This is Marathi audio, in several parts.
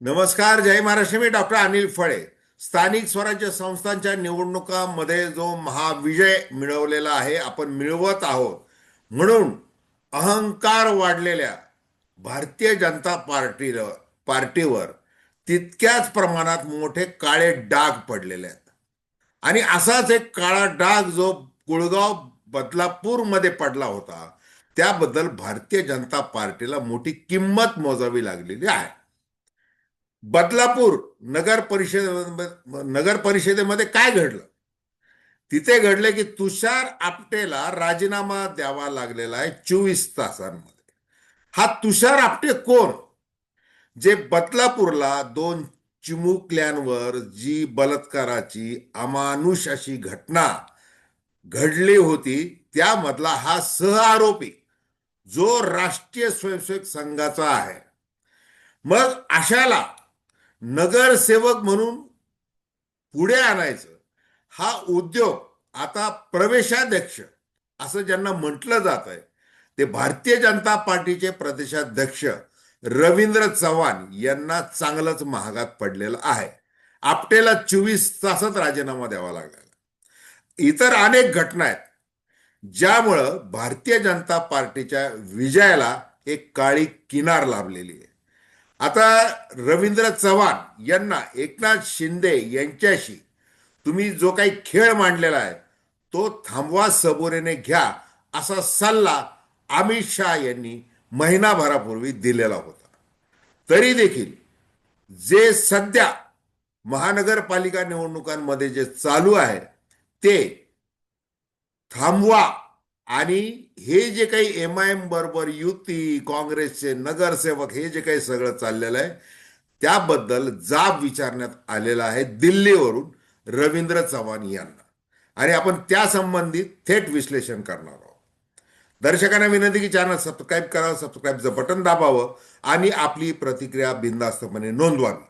नमस्कार. जय महाराष्ट्र. मी डॉक्टर अनिल फळे. स्थानिक स्वराज्य संस्थांच्या निवडणुकांमध्ये जो महाविजय मिळवलेला आहे, आपण मिळवत आहोत, म्हणून अहंकार वाढलेल्या भारतीय जनता पार्टीवर तितक्याच प्रमाणात मोठे काळे डाग पडलेले आहेत. आणि असाच एक काळा डाग जो कुळगाव बदलापूर मध्ये पडला होता, त्याबद्दल भारतीय जनता पार्टीला मोठी किंमत मोजावी लागलेली आहे. बदलापूर नगर परिषदेमध्ये काय घडलं? तिथे घडले की तुषार आपटेला राजीनामा द्यावा लागलेला आहे 24 तासांमध्ये. हा तुषार आपटे कोण? जे बदलापूरला दोन चिमुकल्यांवर जी बलात्काराची अमानुष अशी घटना घडली होती, त्यामधला हा सहआरोपी, जो राष्ट्रीय स्वयंसेवक संघाचा आहे. मग अशाला नगरसेवक म्हणून पुढे आणायचं हा उद्योग आता प्रवेशाध्यक्ष असं ज्यांना म्हटलं जात आहे, ते भारतीय जनता पार्टीचे प्रदेशाध्यक्ष रवींद्र चव्हाण यांना चांगलंच महागात पडलेलं आहे. आपटेला 24 तासात राजीनामा द्यावा लागला. इतर अनेक घटना आहेत ज्यामुळं भारतीय जनता पार्टीच्या विजयाला एक काळी किनार लाभलेली आहे. आता रवींद्र चव्हाण यांना एकनाथ शिंदे यांच्याशी तुम्ही जो काही खेळ मांडलेला आहे तो थांबवा, सबुरीने घ्या, असा सल्ला अमित शहा यांनी महिनाभरापूर्वी दिलेला होता. तरी देखील जे सध्या महानगरपालिका निवडणुकांमध्ये जे चालू आहे ते थांबवा, आणि हे जे काही MIM बरोबर युती, काँग्रेसचे नगरसेवक, हे जे काही सगळं चाललेलं आहे त्याबद्दल जाब विचारण्यात आलेला आहे दिल्लीवरून रवींद्र चव्हाण यांना, आणि आपण त्या संबंधित थेट विश्लेषण करणार आहोत. दर्शकांना विनंती की चॅनल सबस्क्राईब करावं, सबस्क्राईबचं बटन दाबावं आणि आपली प्रतिक्रिया बिनधास्तपणे नोंदवावी.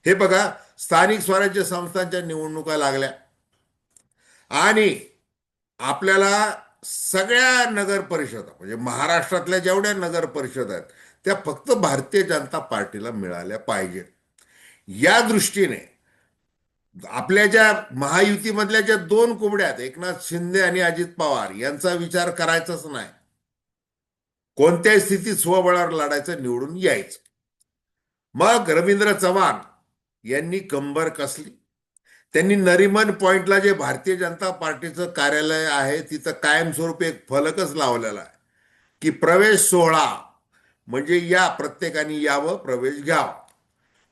हे बघा, स्थानिक स्वराज्य संस्थांच्या निवडणुका लागल्या आणि आपल्याला सगळ्या नगर परिषदा, म्हणजे महाराष्ट्रातल्या जेवढ्या नगर परिषद आहेत त्या फक्त भारतीय जनता पार्टीला मिळाल्या पाहिजेत. या दृष्टीने आपल्या ज्या महायुतीमधल्या ज्या दोन कुबड्या आहेत, एकनाथ शिंदे आणि अजित पवार, यांचा विचार करायचाच नाही. कोणत्याही स्थितीत स्वबळावर लढायचं, निवडून यायचं. मग रवींद्र चव्हाण यांनी कंबर कसली. त्यांनी नरिमन पॉइंटला जे भारतीय जनता पार्टीचं कार्यालय आहे तिथं कायमस्वरूपी एक फलकच लावलेला आहे की प्रवेश सोहळा, म्हणजे या प्रत्येकाने यावं, प्रवेश घ्यावा.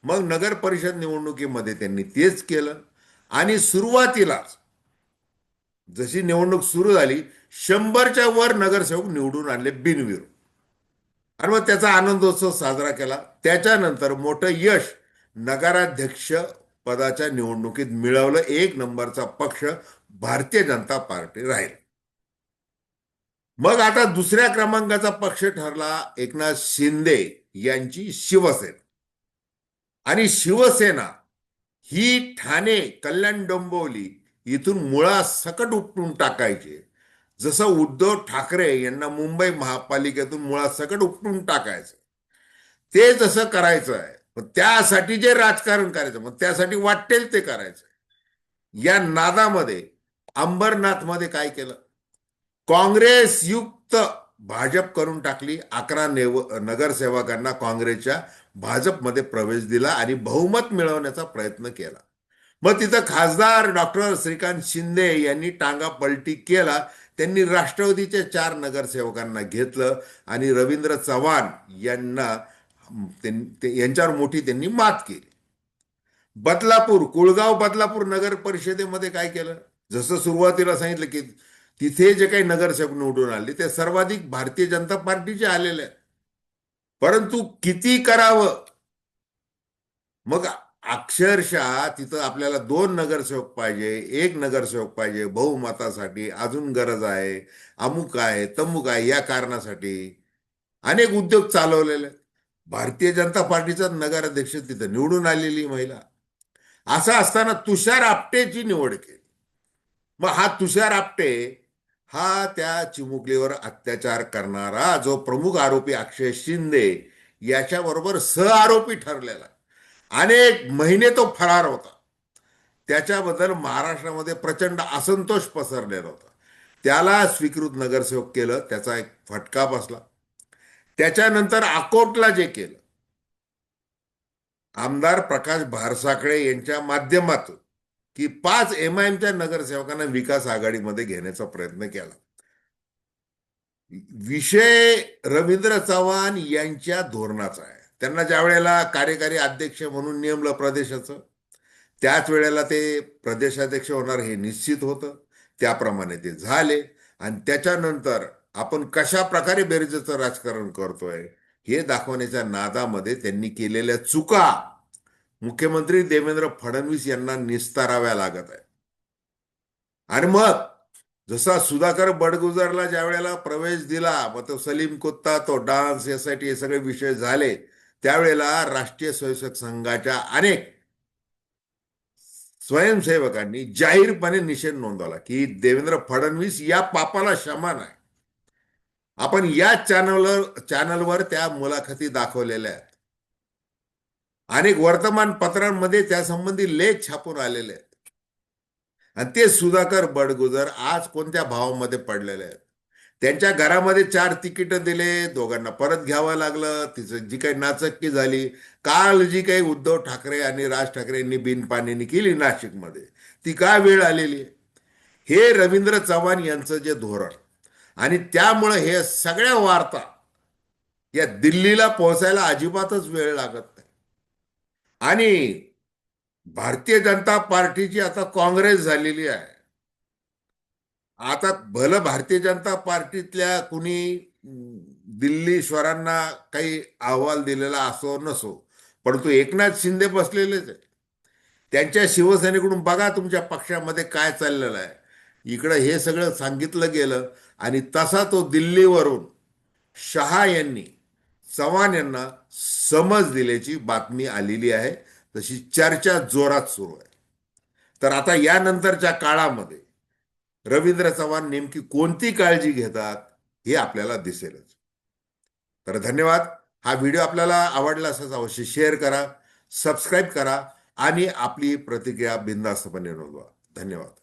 मग नगर परिषद निवडणुकीमध्ये त्यांनी तेच केलं आणि सुरुवातीलाच जशी निवडणूक सुरू झाली 100च्या वर नगरसेवक निवडून आणले बिनविरोध, आणि मग त्याचा आनंदोत्सव साजरा केला. त्याच्यानंतर मोठं यश नगराध्यक्ष पदाच्या निवडणुकीत मिळवलं. 1 नंबरचा पक्ष भारतीय जनता पार्टी राहील. मग आता दुसऱ्या क्रमांकाचा पक्ष ठरला एकनाथ शिंदे यांची शिवसेना. आणि शिवसेना ही ठाणे, कल्याण, डोंबिवली इथून मुळासकट उपटून टाकायचे. जसं उद्धव ठाकरे यांना मुंबई महापालिकेतून मुळासकट उपटून टाकायचं, ते जसं करायचं आहे. त्यासाठी जे राजकारण करायचं, मग त्यासाठी वाटेल ते करायचं. या नादामध्ये अंबरनाथमध्ये काय केलं? काँग्रेस युक्त भाजप करून टाकली. 11 नगरसेवकांना काँग्रेसच्या भाजपमध्ये प्रवेश दिला आणि बहुमत मिळवण्याचा प्रयत्न केला. मग तिथं खासदार डॉक्टर श्रीकांत शिंदे यांनी टांगा पलटी केला. त्यांनी राष्ट्रवादीच्या 4 नगरसेवकांना घेतलं आणि रवींद्र चव्हाण यांच्यावर मोठी त्यांनी मात केली. कुळगाव बदलापूर नगर परिषदेमध्ये काय केलं? जसं सुरुवातीला सांगितलं की तिथे जे काही नगरसेवक निवडून आले ते सर्वाधिक भारतीय जनता पार्टीचे आलेले आहेत. परंतु किती करावं? मग अक्षरशः तिथं आपल्याला 2 नगरसेवक पाहिजे, 1 नगरसेवक पाहिजे बहुमतासाठी, अजून गरज आहे, अमुक आहे, तमुक आहे, या कारणासाठी अनेक उद्योग चालवलेले. भारतीय जनता पार्टीचा नगराध्यक्ष तिथं निवडून आलेली महिला. असं असताना तुषार आपटेची निवड केली. मग हा तुषार आपटे हा त्या चिमुकलीवर अत्याचार करणारा जो प्रमुख आरोपी अक्षय शिंदे याच्याबरोबर सहआरोपी ठरलेला. अनेक महिने तो फरार होता. त्याच्याबद्दल महाराष्ट्रामध्ये प्रचंड असंतोष पसरलेला होता. त्याला स्वीकृत नगरसेवक केलं, त्याचा एक फटका बसला. त्याच्यानंतर अकोटला जे केलं, आमदार प्रकाश भारसाखळे यांच्या माध्यमातून, की 5 MIMच्या नगरसेवकांना विकास आघाडीमध्ये घेण्याचा प्रयत्न केला. विषय रवींद्र चव्हाण यांच्या धोरणाचा आहे. त्यांना ज्या वेळेला कार्यकारी अध्यक्ष म्हणून नेमलं प्रदेशाचं, त्याच वेळेला ते प्रदेशाध्यक्ष होणार हे निश्चित होतं. त्याप्रमाणे ते झाले. आणि त्याच्यानंतर आपण कशा प्रकारे बेरजेचं राजकारण करतोय हे दाखवण्याच्या नादामध्ये त्यांनी केलेल्या चुका मुख्यमंत्री देवेंद्र फडणवीस यांना निस्ताराव्या लागत आहे. आणि मग जसा सुधाकर बडगुजरला ज्या वेळेला प्रवेश दिला, मग तो सलीम कुत्ता, तो डान्स, एसआयटी, हे सगळे विषय झाले, त्यावेळेला राष्ट्रीय स्वयंसेवक संघाच्या अनेक स्वयंसेवकांनी जाहीरपणे निषेध नोंदवला की देवेंद्र फडणवीस या पापाला क्षमा नाही. आपण या चॅनलवर त्या मुलाखती दाखवलेल्या आहेत. अनेक वर्तमानपत्रांमध्ये त्यासंबंधी लेख छापून आलेले आहेत. आणि ते सुधाकर बडगुजर आज कोणत्या भावामध्ये पडलेले आहेत. त्यांच्या घरामध्ये 4 तिकीट दिले, दोघांना परत घ्यावं लागलं. तिचं जी काही नाचक्की झाली, काल जी काही उद्धव ठाकरे आणि राज ठाकरेंनी बिनपाणीनी केली नाशिकमध्ये, ती काय वेळ आलेली आहे. हे रवींद्र चव्हाण यांचं जे धोरण, आणि त्यामुळे हे सगळ्या वार्ता या दिल्लीला पोहोचायला अजिबातच वेळ लागत नाही. आणि भारतीय जनता पार्टीची आता काँग्रेस झालेली आहे. आता भलं भारतीय जनता पार्टीतल्या कुणी दिल्लीश्वरांना काही अहवाल दिलेला असो नसो, परंतु एकनाथ शिंदे बसलेलेच आहे. त्यांच्या शिवसेनेकडून बघा तुमच्या पक्षामध्ये काय चाललेलं आहे. इकडं हे सगळं सांगितलं गेलं आणि तसा तो दिल्लीवरून शहा यांनी चव्हाण यांना समज दिल्याची बातमी आलेली आहे. तशी चर्चा जोरात सुरू आहे. तर आता यानंतरच्या काळामध्ये रवींद्र चव्हाण नेमकी कोणती काळजी घेतात हे आपल्याला दिसेलच. तर धन्यवाद. हा व्हिडिओ आपल्याला आवडला असेल अवश्य शेअर करा, सबस्क्राईब करा आणि आपली प्रतिक्रिया बिनधास्तपणे नोंदवा. धन्यवाद.